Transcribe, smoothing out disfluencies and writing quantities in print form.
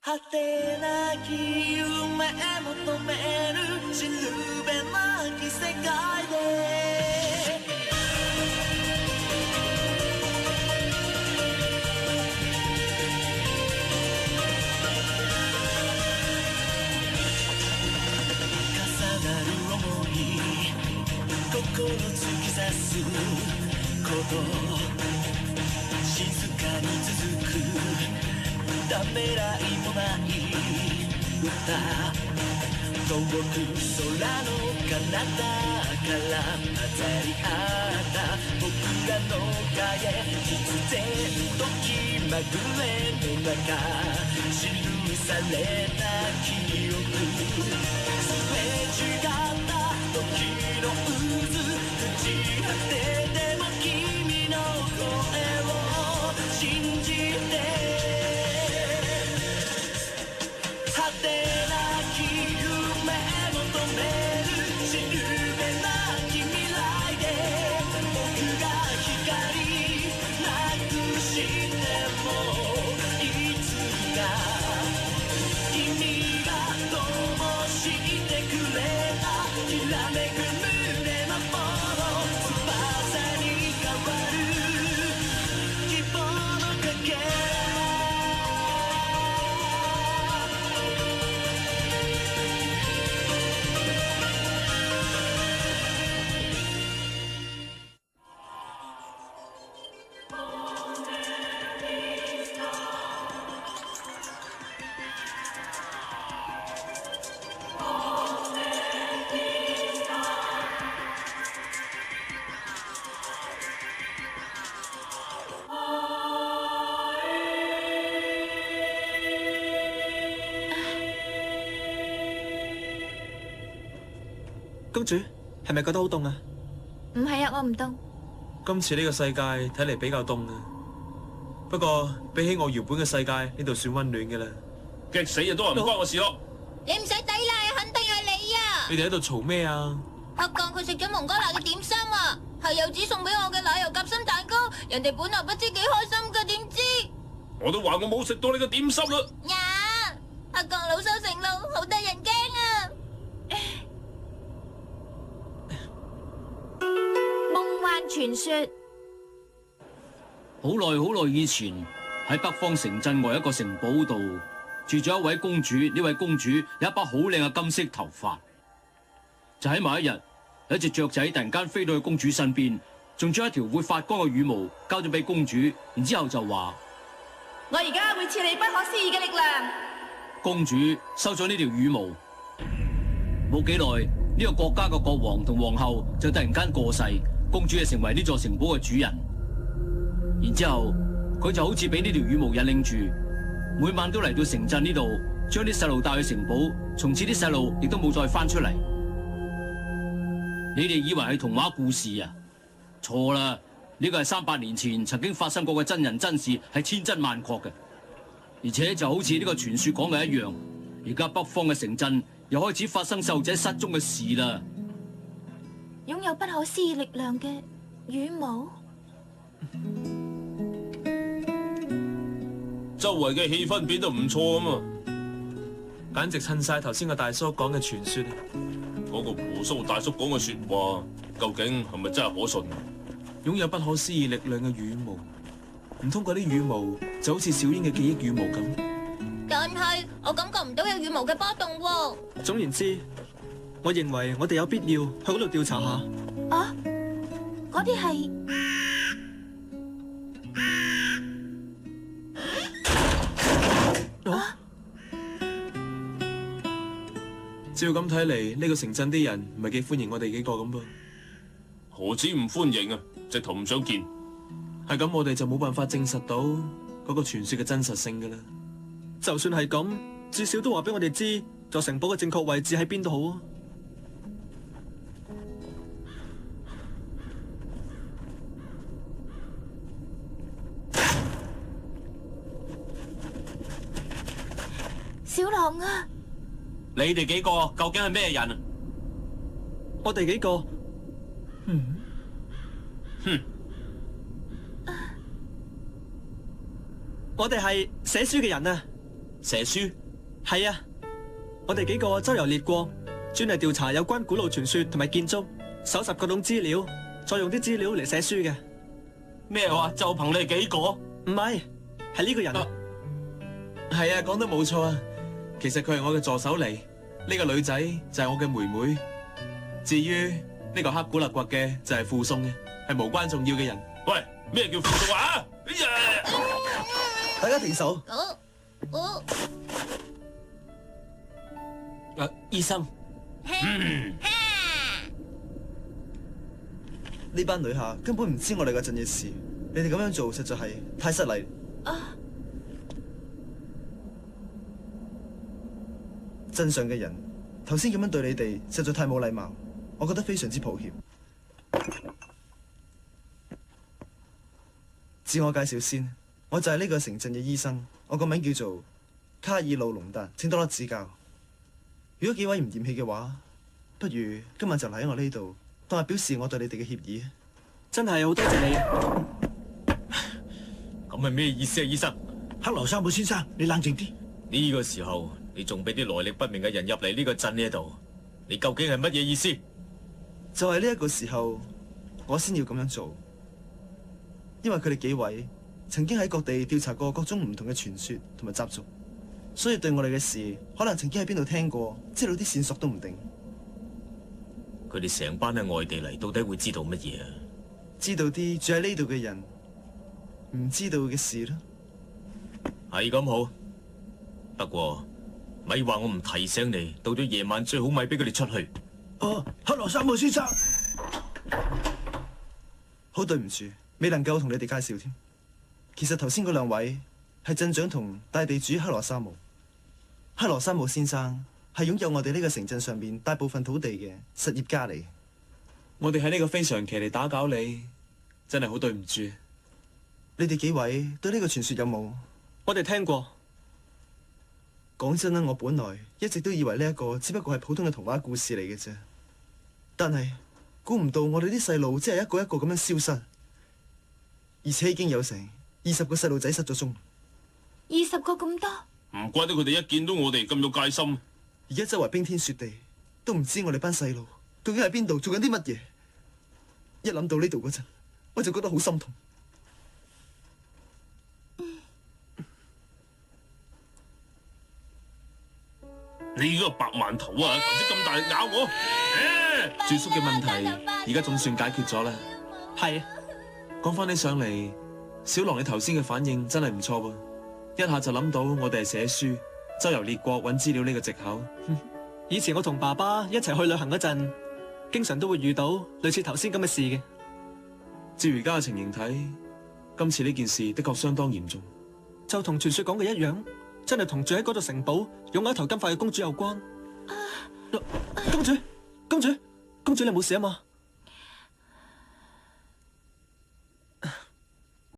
果てなき夢求めるしるべなき世界で重なる想い心突き刺すこと静かに続くためらいもない歌遠く空の彼方から混ざり合った僕らの影必然と気まぐれの中記された記憶すれ違った時の渦朽ち果てても君の声を信じて果てなき夢求めるしるべなき未来で僕が光なくしてもいつか君が灯してくれたきらめく胸のもの翼に変わる希望のかけら公主係咪覺得好凍啊？唔係啊，我唔凍。今次呢個世界睇嚟比較凍啊，不過比起我原本嘅世界，呢度算溫暖嘅啦。激死就多人唔關我事咯。你唔使抵賴，肯定係你啊！你哋喺度嘈咩啊？阿鋼佢食咗蒙哥拿嘅點心啊，係柚子送俾我嘅奶油夾心蛋糕，人哋本來不知幾開心㗎，點知？我都話我冇食到你個點心啦。呀！阿鋼老羞成怒，好得人驚啊！夢幻傳說。好耐好耐以前，喺北方城鎮外一個城堡度住咗一位公主。呢位公主有一把好靚嘅金色頭髮。就喺某一日，有一隻雀仔突然間飛到去公主身邊，仲將一條會發光嘅羽毛交咗俾公主，然之後就話：我而家會賜你不可思議嘅力量。公主收咗呢條羽毛，冇幾耐，呢個國家嘅國王同皇后就突然間過世，公主就成為呢座城堡嘅主人。然之後佢就好似俾呢條羽毛引領住，每晚都嚟到城鎮呢度，將啲細路帶去城堡，從此啲細路亦都冇再翻出嚟。你哋以為係童話故事啊？錯啦！呢個係300年前曾經發生過嘅真人真事，係千真萬確嘅。而且就好似呢個傳說講嘅一樣，而家北方嘅城鎮又開始發生細路仔失蹤嘅事啦。擁有不可思議力量嘅羽毛，周圍嘅氣氛變得唔錯啊嘛，簡直襯晒頭先個大叔講嘅傳說。嗰個胡鬚大叔講嘅說話，究竟係咪真係可信？擁有不可思議力量嘅羽毛，唔通嗰啲羽毛就好似小英嘅記憶羽毛咁？但係我感覺唔到有羽毛嘅波動喎。總言之，我認為我哋有必要去嗰度調查下。啊，嗰啲係照咁睇嚟，呢個城鎮啲人唔係幾歡迎我哋幾個咁噃。何止唔歡迎啊，直頭唔想見。係咁，我哋就冇辦法證實到嗰個傳說嘅真實性噶啦。就算係咁，至少都話俾我哋知座城堡嘅正確位置喺邊度好啊。小狼啊！你哋幾個究竟係咩人啊？我哋幾個，我哋係寫書嘅人啊！蛇書？係啊，我哋幾個周遊列國，專係調查有關古老傳說同埋建築，搜集各種資料，再用啲資料嚟寫書嘅。咩話？就憑你哋幾個？唔係，係呢個人。係啊，講得冇錯啊。其實佢係我嘅助手嚟，呢個女仔就係我嘅妹妹。至於呢個黑古勒掘嘅就係附送嘅，係無關重要嘅人。喂，咩叫附送啊？哎呀！大家停手。醫生，呢班女下根本唔知我哋嗰陣嘅事，你哋咁樣做實在係太失禮。鎮上嘅人頭先咁樣對你哋，實在太冇禮貌，我覺得非常之抱歉。自我介紹先，我就係呢個城鎮嘅醫生，我個名叫做卡爾魯隆達，請多多指教。如果幾位唔嫌棄嘅話，不如今晚就嚟喺我呢度，當係表示我對你哋嘅歉意。真係好多謝你。咁係咩意思啊，醫生？克羅沙姆先生，你冷靜啲。呢個時候你仲俾啲來歷不明嘅人入嚟呢個鎮呢度，你究竟係乜嘢意思？就係呢一個時候，我先要咁樣做，因為佢哋幾位曾經喺各地調查過各種唔同嘅傳說同埋習俗，所以對我哋嘅事可能曾經喺邊度聽過，知道啲線索都唔定。佢哋成班喺外地嚟，到底會知道乜嘢啊？知道啲住喺呢度嘅人唔知道嘅事啦。係咁好，不過咪話我唔提醒你，到咗夜晚最好咪俾佢哋出去。克羅沙姆先生，好對唔住，未能夠同你哋介紹添。其實頭先嗰兩位係鎮長同大地主克羅沙姆。克羅沙姆先生係擁有我哋呢個城鎮上面大部分土地嘅實業家嚟。我哋喺呢個非常期嚟打攪你，真係好對唔住。你哋幾位對呢個傳說有冇？我哋聽過。講真啦，我本來一直都以為呢一個只不過係普通嘅童話故事嚟嘅啫，但係估唔到我哋啲細路真係一個一個咁樣消失，而且已經有成20個細路仔失咗蹤。20個咁多？唔怪得佢哋一見到我哋咁有戒心。而家周圍冰天雪地，都唔知我哋班細路究竟喺邊度做緊啲乜嘢。一諗到呢度嗰陣，我就覺得好心痛。你個白饅頭啊，頭先咁大力咬我！住宿嘅問題而家總算解決咗啦。係。講翻起上嚟，小狼你頭先嘅反應真係唔錯噃，一下就諗到我哋係寫書、周遊列國揾資料呢個藉口。以前我同爸爸一齊去旅行嗰陣，經常都會遇到類似頭先咁嘅事嘅。照而家嘅情形睇，今次呢件事的確相當嚴重。就同傳說講嘅一樣，真係同住喺嗰座城堡擁有一頭金髮嘅公主有關。公主，公主，公主你冇事啊嘛？